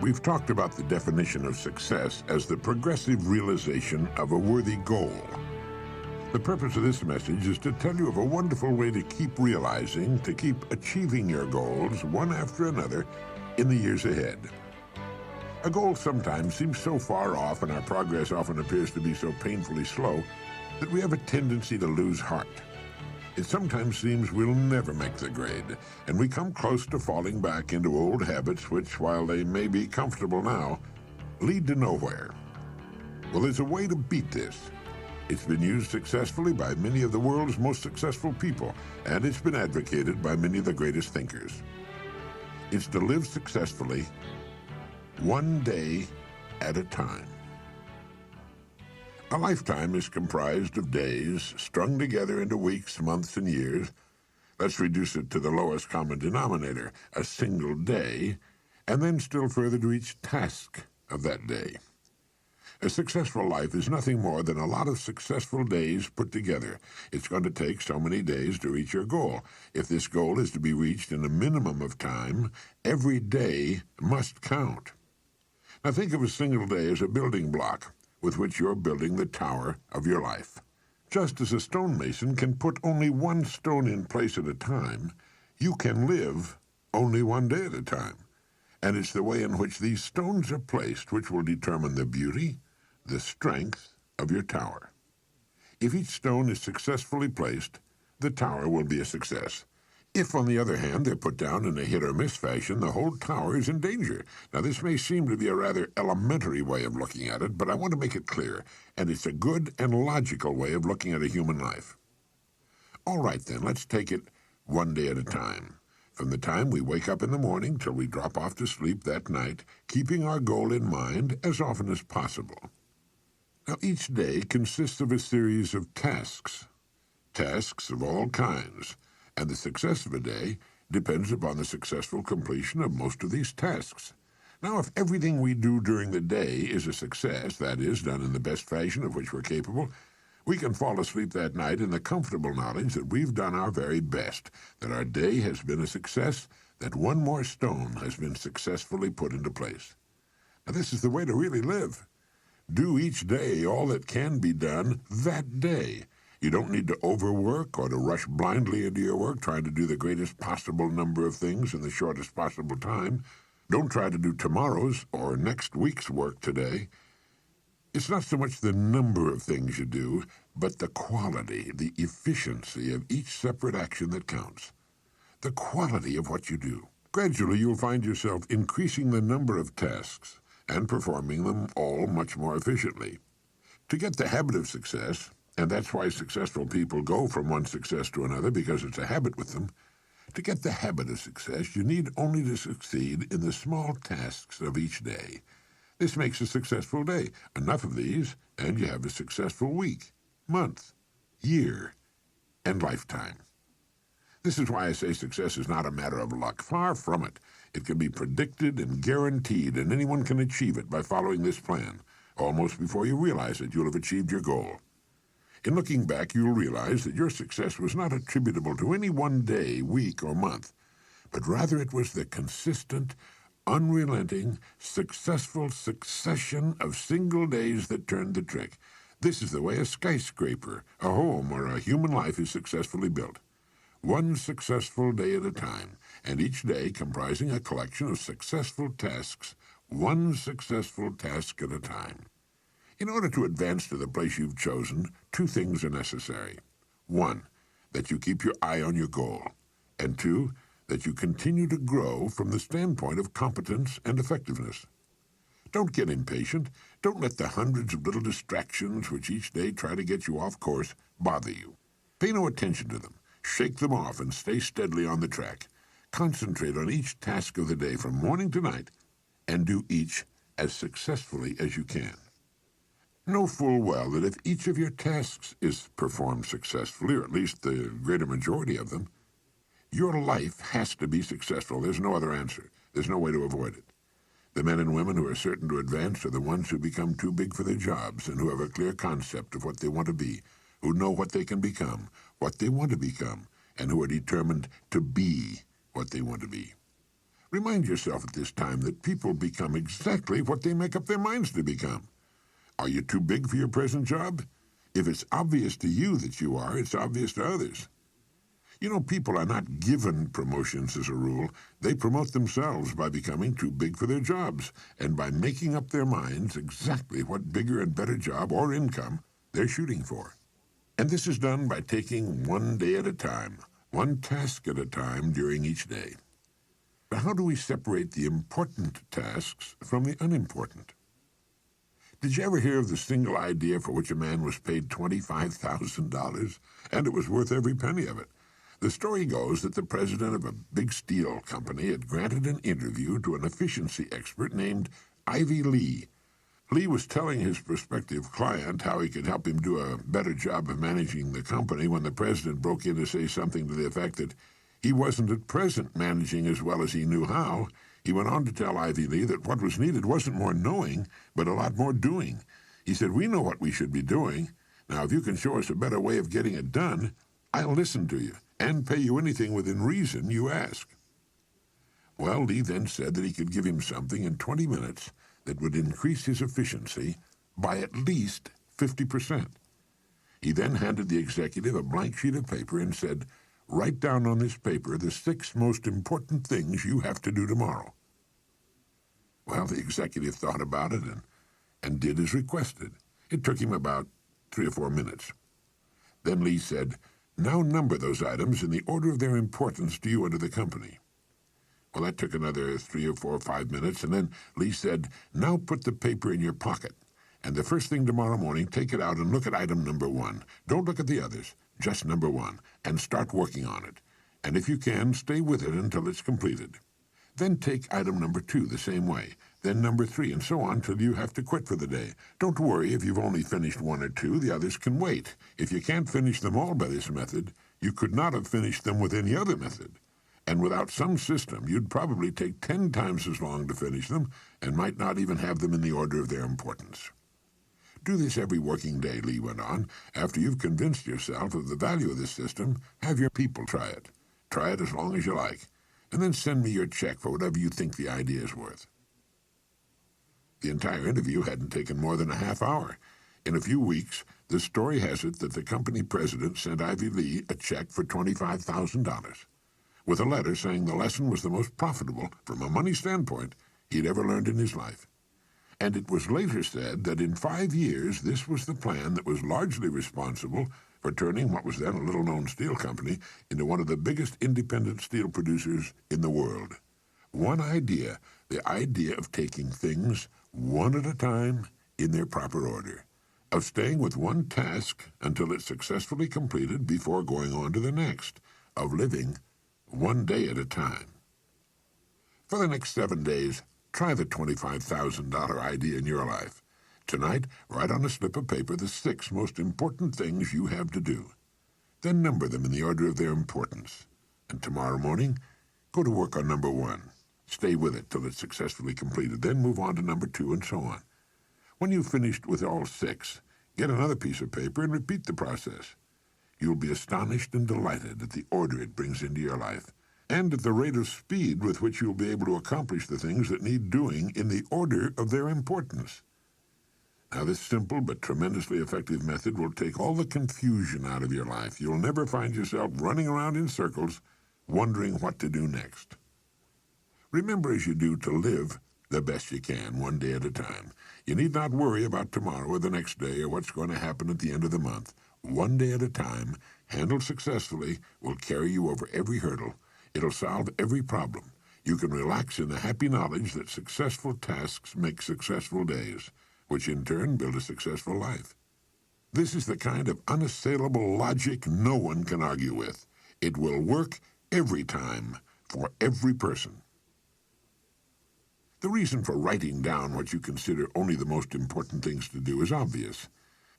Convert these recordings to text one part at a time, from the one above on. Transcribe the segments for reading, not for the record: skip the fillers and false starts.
We've talked about the definition of success as the progressive realization of a worthy goal. The purpose of this message is to tell you of a wonderful way to keep realizing, to keep achieving your goals one after another in the years ahead. A goal sometimes seems so far off and our progress often appears to be so painfully slow that we have a tendency to lose heart. It sometimes seems we'll never make the grade, and we come close to falling back into old habits which, while they may be comfortable now, lead to nowhere. Well, there's a way to beat this. It's been used successfully by many of the world's most successful people, and it's been advocated by many of the greatest thinkers. It's to live successfully one day at a time. A lifetime is comprised of days strung together into weeks, months, and years. Let's reduce it to the lowest common denominator, a single day, and then still further to each task of that day. A successful life is nothing more than a lot of successful days put together. It's going to take so many days to reach your goal. If this goal is to be reached in a minimum of time, every day must count. Now think of a single day as a building block with which you're building the tower of your life. Just as a stonemason can put only one stone in place at a time, you can live only one day at a time. And it's the way in which these stones are placed which will determine the beauty, the strength of your tower. If each stone is successfully placed, the tower will be a success. If, on the other hand, they're put down in a hit-or-miss fashion, the whole tower is in danger. Now, this may seem to be a rather elementary way of looking at it, but I want to make it clear, and it's a good and logical way of looking at a human life. All right, then, let's take it one day at a time. From the time we wake up in the morning till we drop off to sleep that night, keeping our goal in mind as often as possible. Now, each day consists of a series of tasks of all kinds, and the success of a day depends upon the successful completion of most of these tasks. Now, if everything we do during the day is a success, that is, done in the best fashion of which we're capable, we can fall asleep that night in the comfortable knowledge that we've done our very best, that our day has been a success, that one more stone has been successfully put into place. Now, this is the way to really live. Do each day all that can be done that day. You don't need to overwork or to rush blindly into your work trying to do the greatest possible number of things in the shortest possible time. Don't try to do tomorrow's or next week's work today. It's not so much the number of things you do, but the quality, the efficiency of each separate action that counts. The quality of what you do. Gradually, you'll find yourself increasing the number of tasks and performing them all much more efficiently. To get the habit of success, and that's why successful people go from one success to another, because it's a habit with them. To get the habit of success, you need only to succeed in the small tasks of each day. This makes a successful day. Enough of these, and you have a successful week, month, year, and lifetime. This is why I say success is not a matter of luck. Far from it. It can be predicted and guaranteed, and anyone can achieve it by following this plan. Almost before you realize it, you'll have achieved your goal. In looking back, you'll realize that your success was not attributable to any one day, week, or month, but rather it was the consistent, unrelenting, successful succession of single days that turned the trick. This is the way a skyscraper, a home, or a human life is successfully built. One successful day at a time, and each day comprising a collection of successful tasks, one successful task at a time. In order to advance to the place you've chosen, two things are necessary. One, that you keep your eye on your goal, and two, that you continue to grow from the standpoint of competence and effectiveness. Don't get impatient. Don't let the hundreds of little distractions which each day try to get you off course bother you. Pay no attention to them. Shake them off and stay steadily on the track. Concentrate on each task of the day from morning to night, and do each as successfully as you can. Know full well that if each of your tasks is performed successfully, or at least the greater majority of them, your life has to be successful. There's no other answer. There's no way to avoid it. The men and women who are certain to advance are the ones who become too big for their jobs and who have a clear concept of what they want to be, who know what they can become, what they want to become, and who are determined to be what they want to be. Remind yourself at this time that people become exactly what they make up their minds to become. Are you too big for your present job? If it's obvious to you that you are, it's obvious to others. You know, people are not given promotions as a rule. They promote themselves by becoming too big for their jobs and by making up their minds exactly what bigger and better job or income they're shooting for. And this is done by taking one day at a time, one task at a time during each day. But how do we separate the important tasks from the unimportant? Did you ever hear of the single idea for which a man was paid $25,000, and it was worth every penny of it? The story goes that the president of a big steel company had granted an interview to an efficiency expert named Ivy Lee. Lee was telling his prospective client how he could help him do a better job of managing the company when the president broke in to say something to the effect that he wasn't at present managing as well as he knew how. He went on to tell Ivy Lee that what was needed wasn't more knowing, but a lot more doing. He said, "We know what we should be doing. Now, if you can show us a better way of getting it done, I'll listen to you and pay you anything within reason you ask." Well, Lee then said that he could give him something in 20 minutes that would increase his efficiency by at least 50%. He then handed the executive a blank sheet of paper and said, "Write down on this paper the 6 most important things you have to do tomorrow." Well, the executive thought about it and did as requested. It took him about 3 or 4 minutes. Then Lee said, "Now number those items in the order of their importance to you and to the company." Well, that took another 3 or 4 or 5 minutes, and then Lee said, "Now put the paper in your pocket, and the first thing tomorrow morning, take it out and look at item number 1. Don't look at the others, just number 1, and start working on it. And if you can, stay with it until it's completed. Then take item number 2 the same way, then number 3, and so on till you have to quit for the day. Don't worry if you've only finished 1 or 2, the others can wait. If you can't finish them all by this method, you could not have finished them with any other method. And without some system, you'd probably take 10 times as long to finish them and might not even have them in the order of their importance." Do this every working day, Lee went on. After you've convinced yourself of the value of this system, have your people try it. Try it as long as you like, and then send me your check for whatever you think the idea is worth. The entire interview hadn't taken more than a half hour. In a few weeks, the story has it that the company president sent Ivy Lee a check for $25,000, with a letter saying the lesson was the most profitable, from a money standpoint, he'd ever learned in his life. And it was later said that in 5 years this was the plan that was largely responsible for turning what was then a little-known steel company into one of the biggest independent steel producers in the world. One idea, the idea of taking things one at a time in their proper order, of staying with one task until it's successfully completed before going on to the next, of living one day at a time. For the next 7 days, try the $25,000 idea in your life. Tonight, write on a slip of paper the 6 most important things you have to do. Then number them in the order of their importance. And tomorrow morning, go to work on number 1. Stay with it till it's successfully completed. Then move on to number 2, and so on. When you've finished with all 6, get another piece of paper and repeat the process. You'll be astonished and delighted at the order it brings into your life, and at the rate of speed with which you'll be able to accomplish the things that need doing in the order of their importance. Now, this simple but tremendously effective method will take all the confusion out of your life. You'll never find yourself running around in circles, wondering what to do next. Remember as you do to live the best you can, one day at a time. You need not worry about tomorrow or the next day or what's going to happen at the end of the month. One day at a time, handled successfully, will carry you over every hurdle. It'll solve every problem. You can relax in the happy knowledge that successful tasks make successful days, which in turn build a successful life. This is the kind of unassailable logic no one can argue with. It will work every time, for every person. The reason for writing down what you consider only the most important things to do is obvious.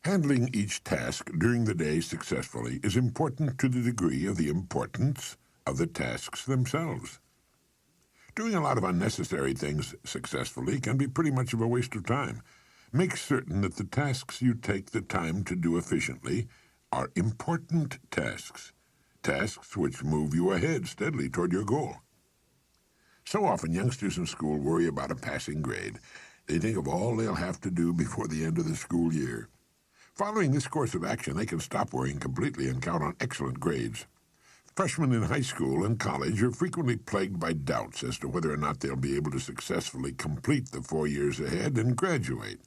Handling each task during the day successfully is important to the degree of the importance of the tasks themselves. Doing a lot of unnecessary things successfully can be pretty much of a waste of time. Make certain that the tasks you take the time to do efficiently are important tasks, tasks which move you ahead steadily toward your goal. So often youngsters in school worry about a passing grade. They think of all they'll have to do before the end of the school year. Following this course of action, they can stop worrying completely and count on excellent grades. Freshmen in high school and college are frequently plagued by doubts as to whether or not they'll be able to successfully complete the 4 years ahead and graduate.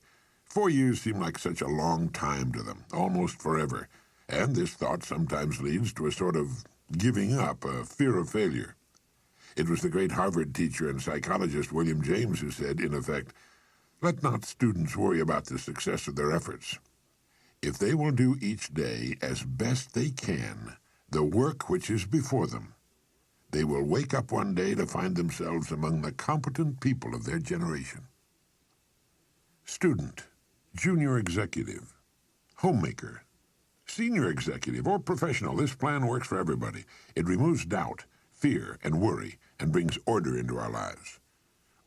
4 years seem like such a long time to them, almost forever, and this thought sometimes leads to a sort of giving up, a fear of failure. It was the great Harvard teacher and psychologist William James who said, in effect, "Let not students worry about the success of their efforts. If they will do each day as best they can the work which is before them, they will wake up one day to find themselves among the competent people of their generation." Student, junior executive, homemaker, senior executive, or professional, this plan works for everybody. It removes doubt, fear, and worry, and brings order into our lives.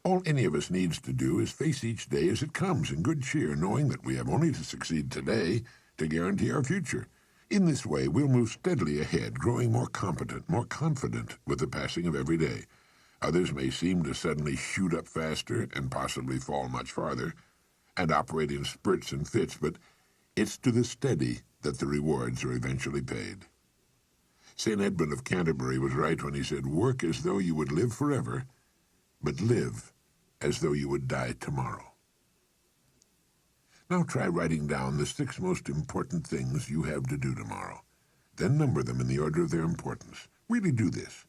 All any of us needs to do is face each day as it comes in good cheer, knowing that we have only to succeed today to guarantee our future. In this way, we'll move steadily ahead, growing more competent, more confident with the passing of every day. Others may seem to suddenly shoot up faster and possibly fall much farther, and operate in spurts and fits, but it's to the steady that the rewards are eventually paid. St. Edmund of Canterbury was right when he said, "Work as though you would live forever, but live as though you would die tomorrow." Now try writing down the 6 most important things you have to do tomorrow. Then number them in the order of their importance. Really do this.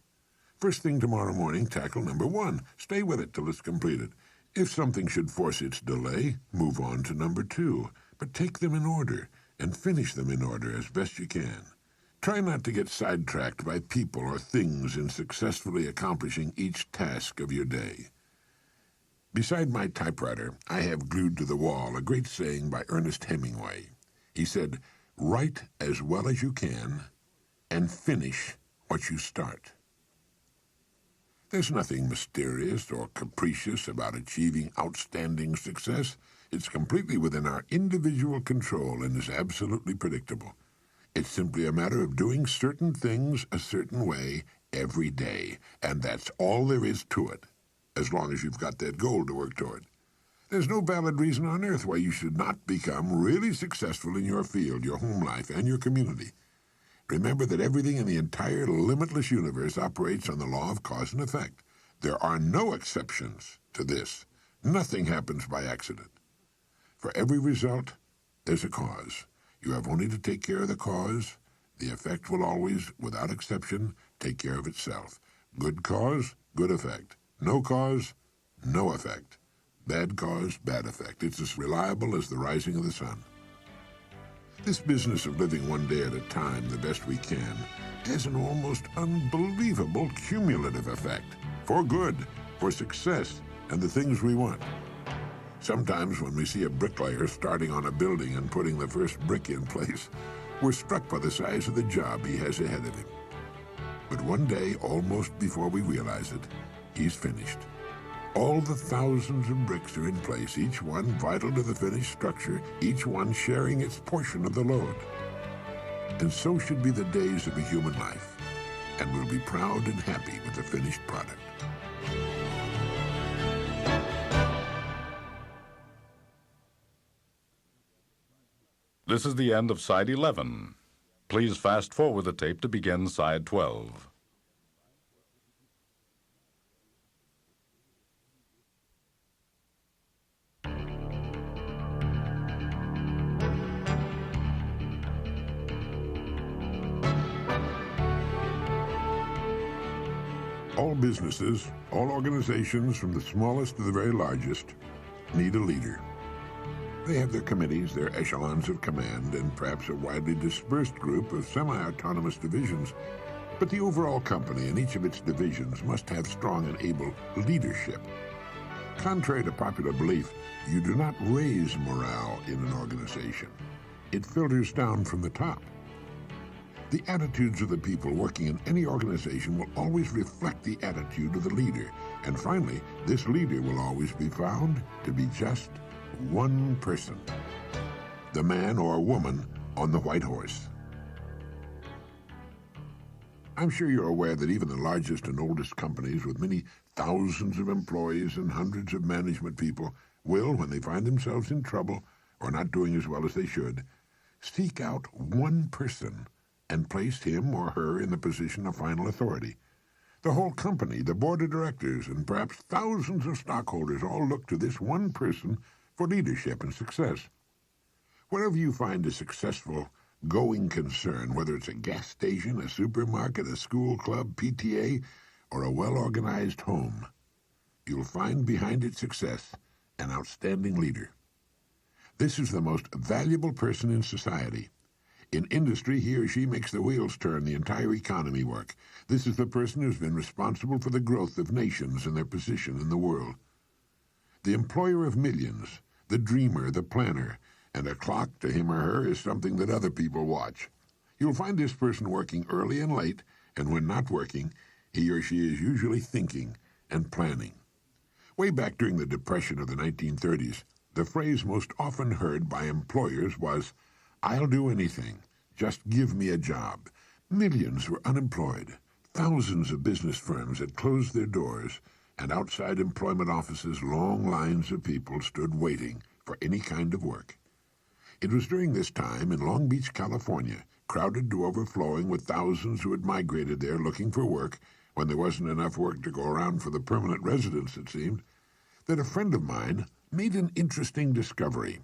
First thing tomorrow morning, tackle number 1. Stay with it till it's completed. If something should force its delay, move on to number 2. But take them in order, and finish them in order as best you can. Try not to get sidetracked by people or things in successfully accomplishing each task of your day. Beside my typewriter, I have glued to the wall a great saying by Ernest Hemingway. He said, "Write as well as you can, and finish what you start." There's nothing mysterious or capricious about achieving outstanding success. It's completely within our individual control and is absolutely predictable. It's simply a matter of doing certain things a certain way every day, and that's all there is to it, as long as you've got that goal to work toward. There's no valid reason on earth why you should not become really successful in your field, your home life, and your community. Remember that everything in the entire limitless universe operates on the law of cause and effect. There are no exceptions to this. Nothing happens by accident. For every result, there's a cause. You have only to take care of the cause. The effect will always, without exception, take care of itself. Good cause, good effect. No cause, no effect. Bad cause, bad effect. It's as reliable as the rising of the sun. This business of living one day at a time the best we can has an almost unbelievable cumulative effect. For good, for success, and the things we want. Sometimes when we see a bricklayer starting on a building and putting the first brick in place, we're struck by the size of the job he has ahead of him. But one day, almost before we realize it, he's finished. All the thousands of bricks are in place, each one vital to the finished structure, each one sharing its portion of the load. And so should be the days of a human life, and we'll be proud and happy with the finished product. This is the end of Side 11. Please fast forward the tape to begin Side 12. All businesses, all organizations, from the smallest to the very largest, need a leader. They have their committees, their echelons of command, and perhaps a widely dispersed group of semi-autonomous divisions. But the overall company and each of its divisions must have strong and able leadership. Contrary to popular belief, you do not raise morale in an organization. It filters down from the top. The attitudes of the people working in any organization will always reflect the attitude of the leader. And finally, this leader will always be found to be just one person, the man or woman on the white horse. I'm sure you're aware that even the largest and oldest companies with many thousands of employees and hundreds of management people will, when they find themselves in trouble or not doing as well as they should, seek out one person and place him or her in the position of final authority. The whole company, the board of directors, and perhaps thousands of stockholders all look to this one person for leadership and success. Wherever you find a successful, going concern, whether it's a gas station, a supermarket, a school club, PTA, or a well-organized home, you'll find behind its success an outstanding leader. This is the most valuable person in society. In industry, he or she makes the wheels turn, the entire economy work. This is the person who's been responsible for the growth of nations and their position in the world. The employer of millions, the dreamer, the planner, and a clock to him or her is something that other people watch. You'll find this person working early and late, and when not working, he or she is usually thinking and planning. Way back during the Depression of the 1930s, the phrase most often heard by employers was, "I'll do anything. Just give me a job." Millions were unemployed. Thousands of business firms had closed their doors, and outside employment offices long lines of people stood waiting for any kind of work. It was during this time in Long Beach, California, crowded to overflowing with thousands who had migrated there looking for work when there wasn't enough work to go around for the permanent residents, it seemed, that a friend of mine made an interesting discovery.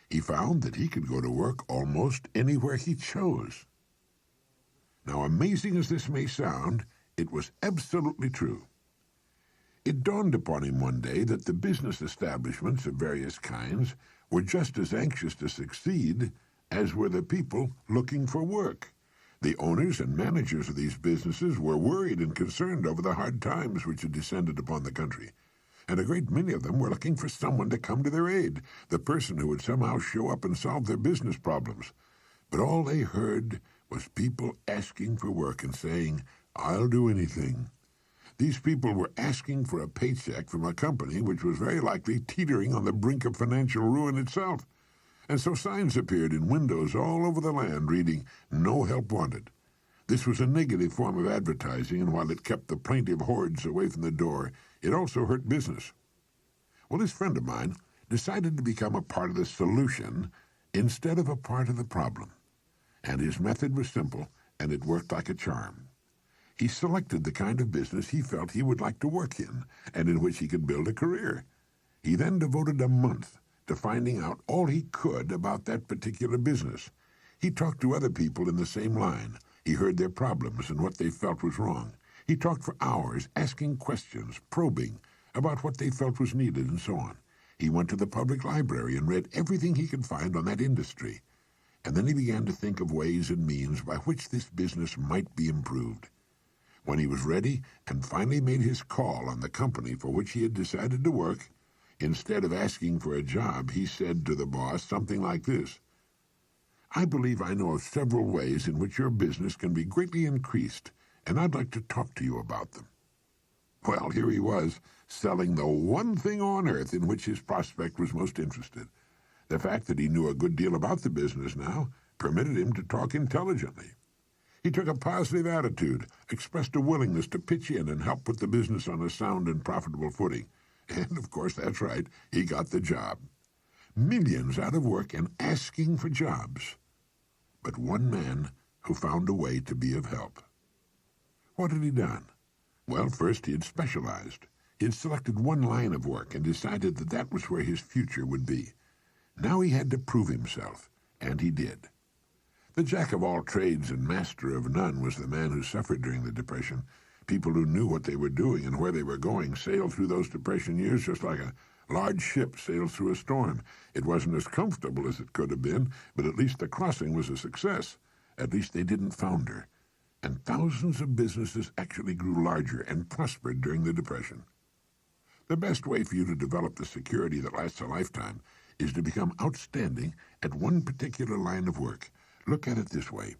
He found that he could go to work almost anywhere he chose. Now, amazing as this may sound, it was absolutely true. It dawned upon him one day that the business establishments of various kinds were just as anxious to succeed as were the people looking for work. The owners and managers of these businesses were worried and concerned over the hard times which had descended upon the country, and a great many of them were looking for someone to come to their aid, the person who would somehow show up and solve their business problems. But all they heard was people asking for work and saying, "I'll do anything." These people were asking for a paycheck from a company which was very likely teetering on the brink of financial ruin itself. And so signs appeared in windows all over the land reading, "No help wanted." This was a negative form of advertising, and while it kept the plaintive hordes away from the door, it also hurt business. Well, this friend of mine decided to become a part of the solution instead of a part of the problem. And his method was simple, and it worked like a charm. He selected the kind of business he felt he would like to work in, and in which he could build a career. He then devoted a month to finding out all he could about that particular business. He talked to other people in the same line. He heard their problems and what they felt was wrong. He talked for hours, asking questions, probing about what they felt was needed, and so on. He went to the public library and read everything he could find on that industry. And then he began to think of ways and means by which this business might be improved. When he was ready and finally made his call on the company for which he had decided to work, instead of asking for a job, he said to the boss something like this: "I believe I know of several ways in which your business can be greatly increased, and I'd like to talk to you about them." Well, here he was, selling the one thing on earth in which his prospect was most interested. The fact that he knew a good deal about the business now permitted him to talk intelligently. He took a positive attitude, expressed a willingness to pitch in and help put the business on a sound and profitable footing. And, of course, that's right, he got the job. Millions out of work and asking for jobs. But one man who found a way to be of help. What had he done? Well, first he had specialized. He had selected one line of work and decided that that was where his future would be. Now he had to prove himself, and he did. The jack of all trades and master of none was the man who suffered during the Depression. People who knew what they were doing and where they were going sailed through those Depression years just like a large ship sails through a storm. It wasn't as comfortable as it could have been, but at least the crossing was a success. At least they didn't founder. And thousands of businesses actually grew larger and prospered during the Depression. The best way for you to develop the security that lasts a lifetime is to become outstanding at one particular line of work. Look at it this way.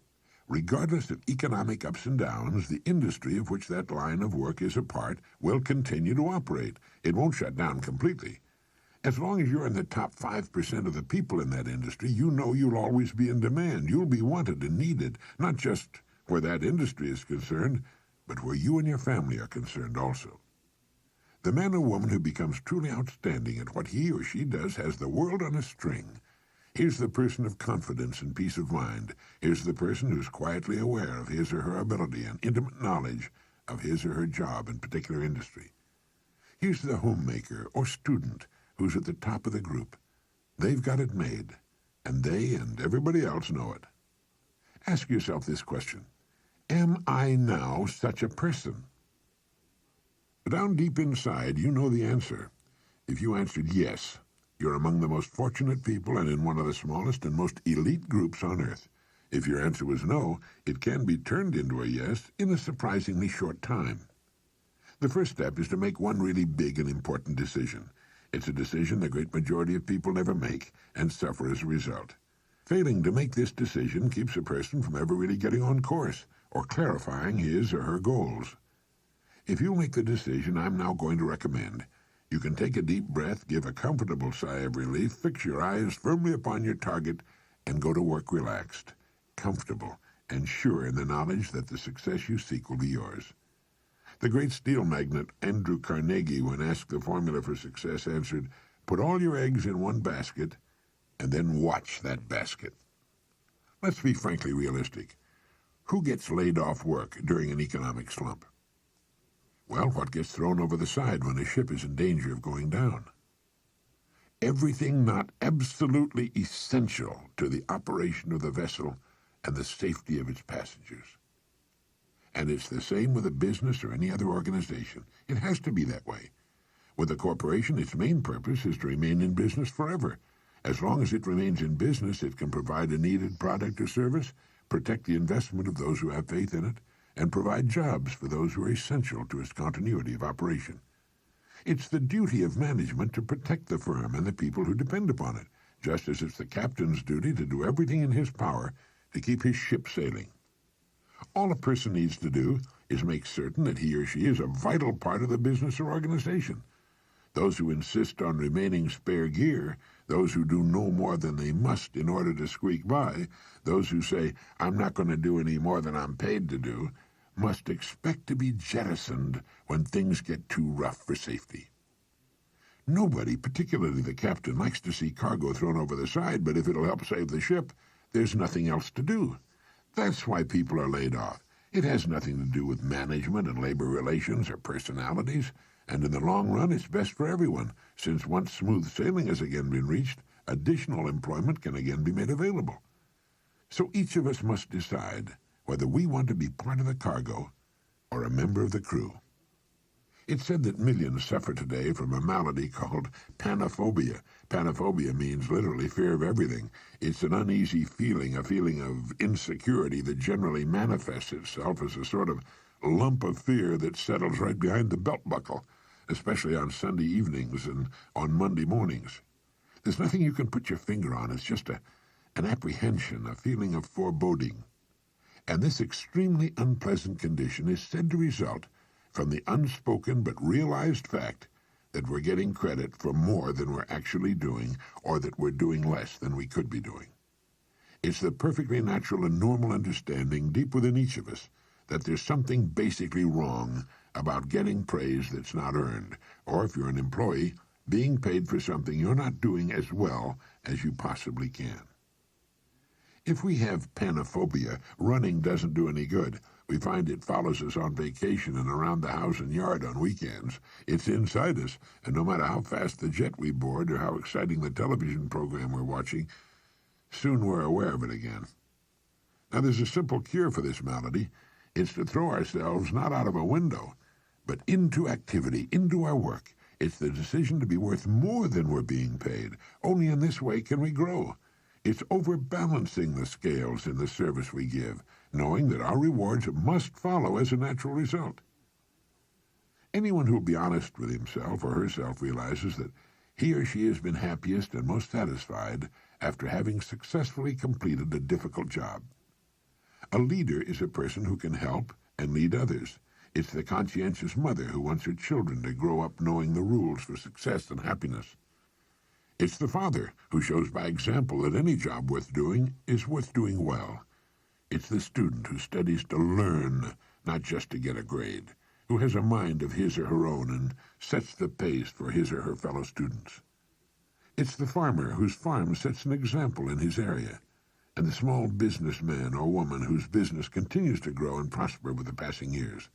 Regardless of economic ups and downs, the industry of which that line of work is a part will continue to operate. It won't shut down completely. As long as you're in the top 5% of the people in that industry, you know you'll always be in demand. You'll be wanted and needed, not just where that industry is concerned, but where you and your family are concerned also. The man or woman who becomes truly outstanding at what he or she does has the world on a string. Here's the person of confidence and peace of mind. Here's the person who's quietly aware of his or her ability and intimate knowledge of his or her job in particular industry. Here's the homemaker or student who's at the top of the group. They've got it made, and they and everybody else know it. Ask yourself this question: am I now such a person? Down deep inside, you know the answer. If you answered yes, you're among the most fortunate people and in one of the smallest and most elite groups on earth. If your answer was no, it can be turned into a yes in a surprisingly short time. The first step is to make one really big and important decision. It's a decision the great majority of people never make and suffer as a result. Failing to make this decision keeps a person from ever really getting on course or clarifying his or her goals. If you make the decision I'm now going to recommend, you can take a deep breath, give a comfortable sigh of relief, fix your eyes firmly upon your target, and go to work relaxed, comfortable, and sure in the knowledge that the success you seek will be yours. The great steel magnate Andrew Carnegie, when asked the formula for success, answered, "Put all your eggs in one basket, and then watch that basket." Let's be frankly realistic. Who gets laid off work during an economic slump? Well, what gets thrown over the side when a ship is in danger of going down? Everything not absolutely essential to the operation of the vessel and the safety of its passengers. And it's the same with a business or any other organization. It has to be that way. With a corporation, its main purpose is to remain in business forever. As long as it remains in business, it can provide a needed product or service, protect the investment of those who have faith in it, and provide jobs for those who are essential to its continuity of operation. It's the duty of management to protect the firm and the people who depend upon it, just as it's the captain's duty to do everything in his power to keep his ship sailing. All a person needs to do is make certain that he or she is a vital part of the business or organization. Those who insist on remaining spare gear, those who do no more than they must in order to squeak by, those who say, "I'm not going to do any more than I'm paid to do," must expect to be jettisoned when things get too rough for safety. Nobody, particularly the captain, likes to see cargo thrown over the side, but if it'll help save the ship, there's nothing else to do. That's why people are laid off. It has nothing to do with management and labor relations or personalities, and in the long run it's best for everyone, since once smooth sailing has again been reached, additional employment can again be made available. So each of us must decide whether we want to be part of the cargo or a member of the crew. It's said that millions suffer today from a malady called panophobia. Panophobia means literally fear of everything. It's an uneasy feeling, a feeling of insecurity that generally manifests itself as a sort of lump of fear that settles right behind the belt buckle, especially on Sunday evenings and on Monday mornings. There's nothing you can put your finger on. It's just an apprehension, a feeling of foreboding. And this extremely unpleasant condition is said to result from the unspoken but realized fact that we're getting credit for more than we're actually doing, or that we're doing less than we could be doing. It's the perfectly natural and normal understanding deep within each of us that there's something basically wrong about getting praise that's not earned, or if you're an employee, being paid for something you're not doing as well as you possibly can. If we have panophobia, running doesn't do any good. We find it follows us on vacation and around the house and yard on weekends. It's inside us, and no matter how fast the jet we board or how exciting the television program we're watching, soon we're aware of it again. Now, there's a simple cure for this malady. It's to throw ourselves not out of a window, but into activity, into our work. It's the decision to be worth more than we're being paid. Only in this way can we grow. It's overbalancing the scales in the service we give, knowing that our rewards must follow as a natural result. Anyone who will be honest with himself or herself realizes that he or she has been happiest and most satisfied after having successfully completed a difficult job. A leader is a person who can help and lead others. It's the conscientious mother who wants her children to grow up knowing the rules for success and happiness. It's the father who shows by example that any job worth doing is worth doing well. It's the student who studies to learn, not just to get a grade, who has a mind of his or her own and sets the pace for his or her fellow students. It's the farmer whose farm sets an example in his area, and the small businessman or woman whose business continues to grow and prosper with the passing years.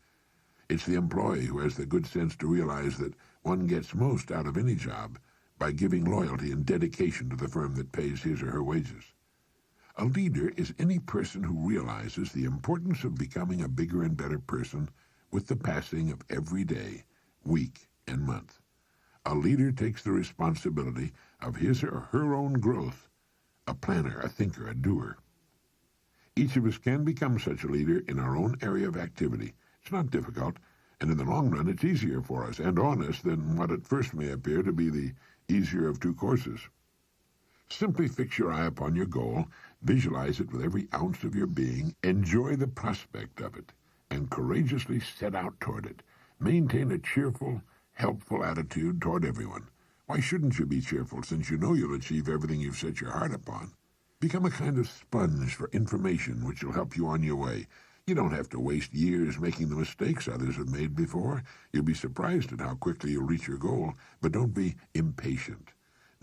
It's the employee who has the good sense to realize that one gets most out of any job by giving loyalty and dedication to the firm that pays his or her wages. A leader is any person who realizes the importance of becoming a bigger and better person with the passing of every day, week, and month. A leader takes the responsibility of his or her own growth, a planner, a thinker, a doer. Each of us can become such a leader in our own area of activity. It's not difficult, and in the long run it's easier for us and on us than what at first may appear to be the easier of two courses. Simply fix your eye upon your goal, visualize it with every ounce of your being, enjoy the prospect of it, and courageously set out toward it. Maintain a cheerful, helpful attitude toward everyone. Why shouldn't you be cheerful, since you know you'll achieve everything you've set your heart upon? Become a kind of sponge for information which will help you on your way. You don't have to waste years making the mistakes others have made before. You'll be surprised at how quickly you'll reach your goal, but don't be impatient.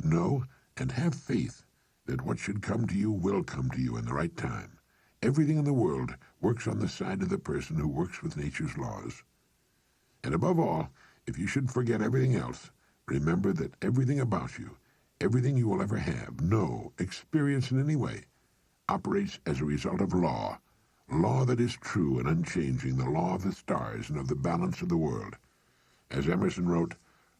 Know and have faith that what should come to you will come to you in the right time. Everything in the world works on the side of the person who works with nature's laws. And above all, if you should forget everything else, remember that everything about you, everything you will ever have, know, experience in any way, operates as a result of law that is true and unchanging, the law of the stars and of the balance of the world. As Emerson wrote,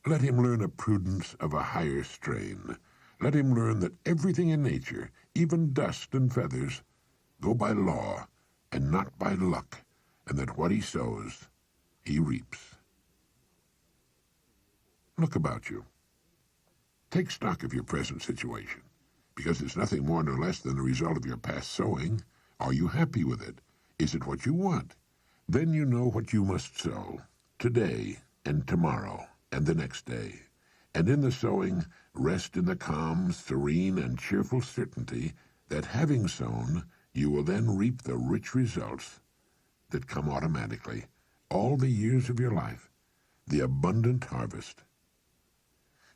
let him learn a prudence of a higher strain. Let him learn that everything in nature, even dust and feathers, go by law and not by luck, and that what he sows, he reaps. Look about you. Take stock of your present situation, because it's nothing more nor less than the result of your past sowing. Are you happy with it? Is it what you want? Then you know what you must sow, today and tomorrow and the next day. And in the sowing, rest in the calm, serene, and cheerful certainty that having sown, you will then reap the rich results that come automatically, all the years of your life, the abundant harvest.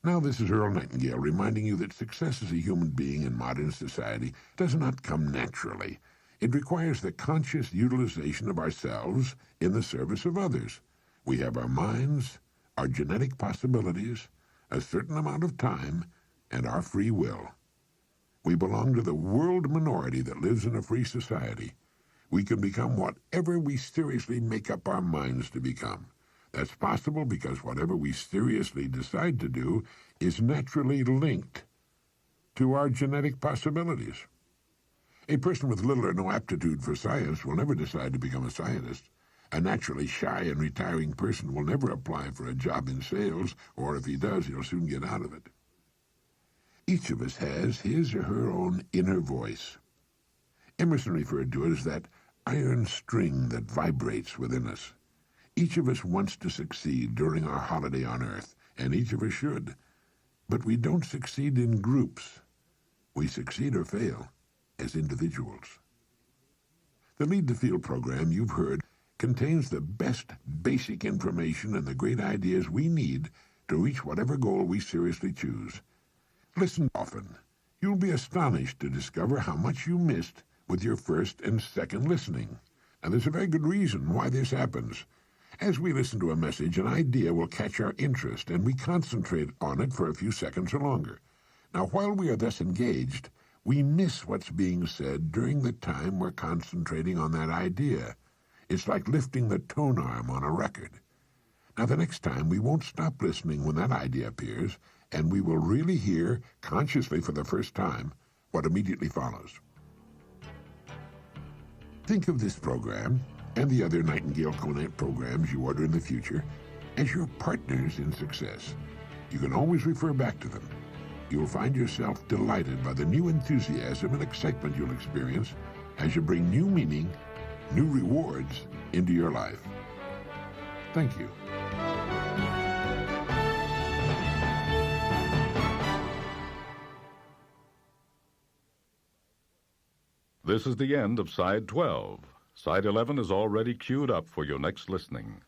Now this is Earl Nightingale reminding you that success as a human being in modern society does not come naturally. It requires the conscious utilization of ourselves in the service of others. We have our minds, our genetic possibilities, a certain amount of time, and our free will. We belong to the world minority that lives in a free society. We can become whatever we seriously make up our minds to become. That's possible because whatever we seriously decide to do is naturally linked to our genetic possibilities. A person with little or no aptitude for science will never decide to become a scientist. A naturally shy and retiring person will never apply for a job in sales, or if he does, he'll soon get out of it. Each of us has his or her own inner voice. Emerson referred to it as that iron string that vibrates within us. Each of us wants to succeed during our holiday on Earth, and each of us should. But we don't succeed in groups. We succeed or fail as individuals. The Lead the Field program you've heard contains the best basic information and the great ideas we need to reach whatever goal we seriously choose. Listen often. You'll be astonished to discover how much you missed with your first and second listening. And there's a very good reason why this happens. As we listen to a message, an idea will catch our interest, and we concentrate on it for a few seconds or longer. Now, while we are thus engaged, we miss what's being said during the time we're concentrating on that idea. It's like lifting the tone arm on a record. Now, the next time, we won't stop listening when that idea appears, and we will really hear, consciously for the first time, what immediately follows. Think of this program, and the other Nightingale Conant programs you order in the future, as your partners in success. You can always refer back to them. You'll find yourself delighted by the new enthusiasm and excitement you'll experience as you bring new meaning, new rewards into your life. Thank you. This is the end of side 12. Side 11 is already queued up for your next listening.